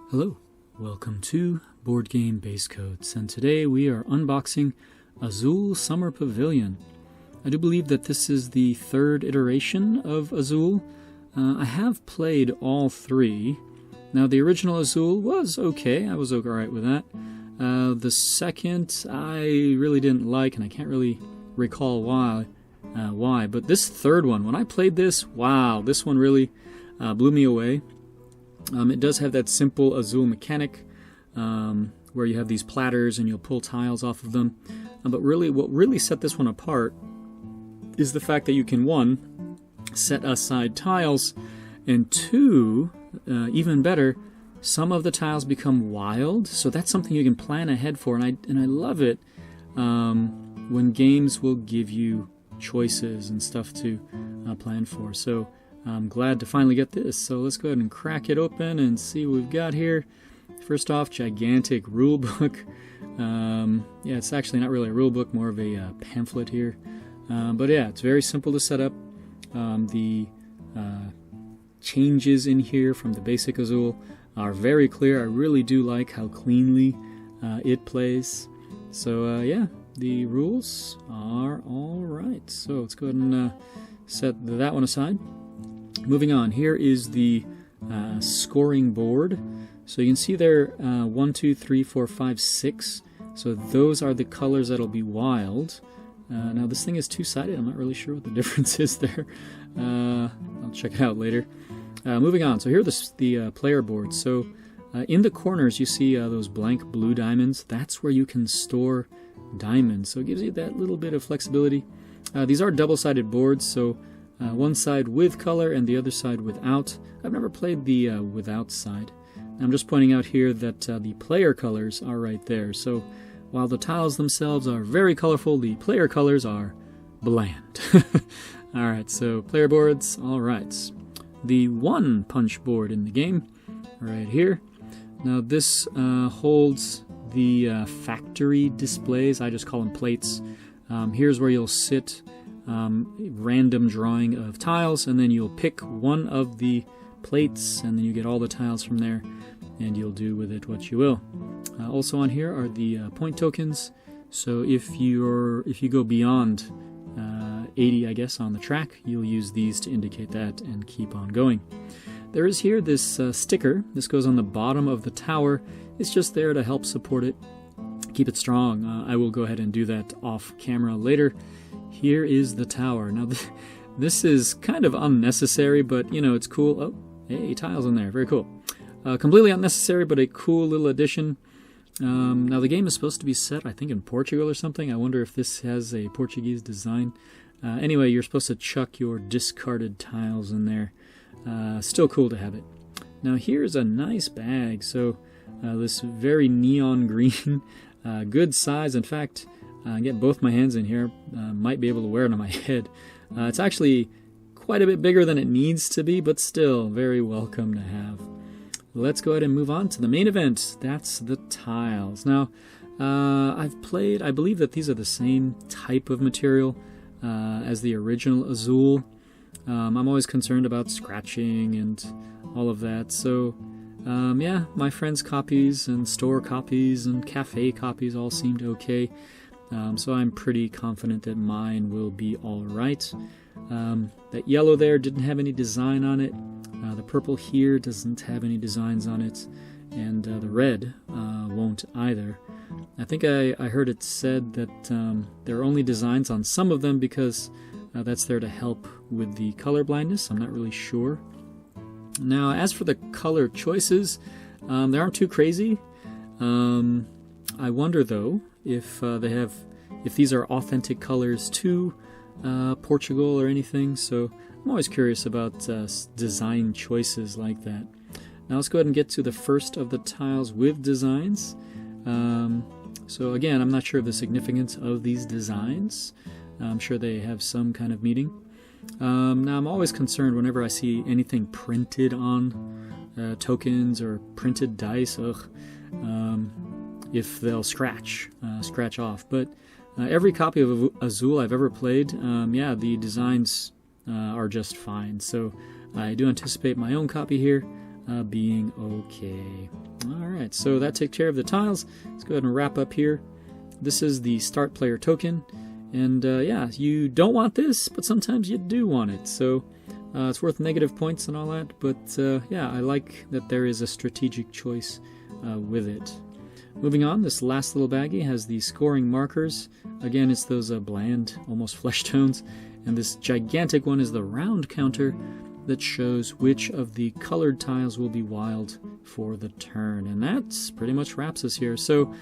Hello, welcome to Boardgame Basecoats, and today we are unboxing Azul Summer Pavilion. I do believe that this is the third iteration of Azul. I have played all three. Now the original Azul was okay, I was alright with that. The second I really didn't like, and I can't really recall why. But this third one, when I played this, wow, this one really blew me away. It does have that simple Azul mechanic where you have these platters and you'll pull tiles off of them. But really, what really set this one apart is the fact that you can, one, set aside tiles, and two, even better, some of the tiles become wild. So that's something you can plan ahead for, and I love it when games will give you choices and stuff to plan for. So I'm glad to finally get this. So let's go ahead and crack it open and see what we've got here. First off, gigantic rule book. Yeah, it's actually not really a rule book, more of a pamphlet here. But yeah, it's very simple to set up. The changes in here from the basic Azul are very clear. I really do like how cleanly it plays. So yeah, the rules are all right. So let's go ahead and set that one aside. Moving on, here is the scoring board. So you can see there 1, 2, 3, 4, 5, 6. So those are the colors that'll be wild. Now this thing is two-sided. I'm not really sure what the difference is there. I'll check it out later. Moving on, so here are the player boards. So in the corners you see those blank blue diamonds. That's where you can store diamonds. So it gives you that little bit of flexibility. These are double-sided boards, so one side with color and the other side without. I've never played the without side. I'm just pointing out here that the player colors are right there. So while the tiles themselves are very colorful, the player colors are bland. Alright, so player boards, alright. The one punch board in the game, right here. Now this holds the factory displays. I just call them plates. Here's where you'll sit. Random drawing of tiles, and then you'll pick one of the plates, and then you get all the tiles from there, and you'll do with it what you will. Also on here are the point tokens. So if you go beyond 80, I guess, on the track, you'll use these to indicate that and keep on going. There is here this sticker. This goes on the bottom of the tower. It's just there to help support it, keep it strong. I will go ahead and do that off camera later. Here is the tower. Now this is kind of unnecessary, but you know, it's cool. Oh, hey, tiles in there. Very cool. Completely unnecessary, but a cool little addition. Now the game is supposed to be set, I think, in Portugal or something. I wonder if this has a Portuguese design. Anyway, you're supposed to chuck your discarded tiles in there. Still cool to have it. Now here's a nice bag. So this very neon green, good size. In fact, get both my hands in here, might be able to wear it on my head. It's actually quite a bit bigger than it needs to be, but still very welcome to have. Let's go ahead and move on to the main event. That's the tiles. Now, I've played, I believe that these are the same type of material as the original Azul. I'm always concerned about scratching and all of that. So, yeah, my friends' copies and store copies and cafe copies all seemed okay. So I'm pretty confident that mine will be alright. That yellow there didn't have any design on it. The purple here doesn't have any designs on it. And the red won't either. I think I heard it said that there are only designs on some of them because that's there to help with the color blindness. I'm not really sure. Now, as for the color choices, they aren't too crazy. I wonder though if these are authentic colors to Portugal or anything. So I'm always curious about design choices like that. Now let's go ahead and get to the first of the tiles with designs. So again, I'm not sure of the significance of these designs. I'm sure they have some kind of meaning. Now I'm always concerned whenever I see anything printed on tokens or printed dice. If they'll scratch off. But every copy of Azul I've ever played, yeah, the designs are just fine. So I do anticipate my own copy here. being okay. Alright, so that takes care of the tiles. Let's go ahead and wrap up here. This is the start player token. And yeah, you don't want this, but sometimes you do want it. So it's worth negative points and all that. But yeah, I like that there is a strategic choice with it. Moving on, this last little baggie has the scoring markers. Again, it's those bland, almost flesh tones. And this gigantic one is the round counter that shows which of the colored tiles will be wild for the turn. And that pretty much wraps us here. So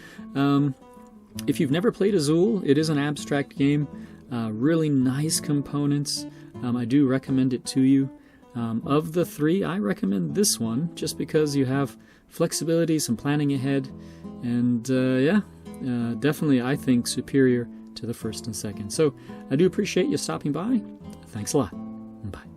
if you've never played Azul, it is an abstract game. Really nice components. I do recommend it to you. Of the three, I recommend this one just because you have flexibility, some planning ahead, and yeah, definitely I think superior to the first and second. So I do appreciate you stopping by. Thanks a lot. Bye.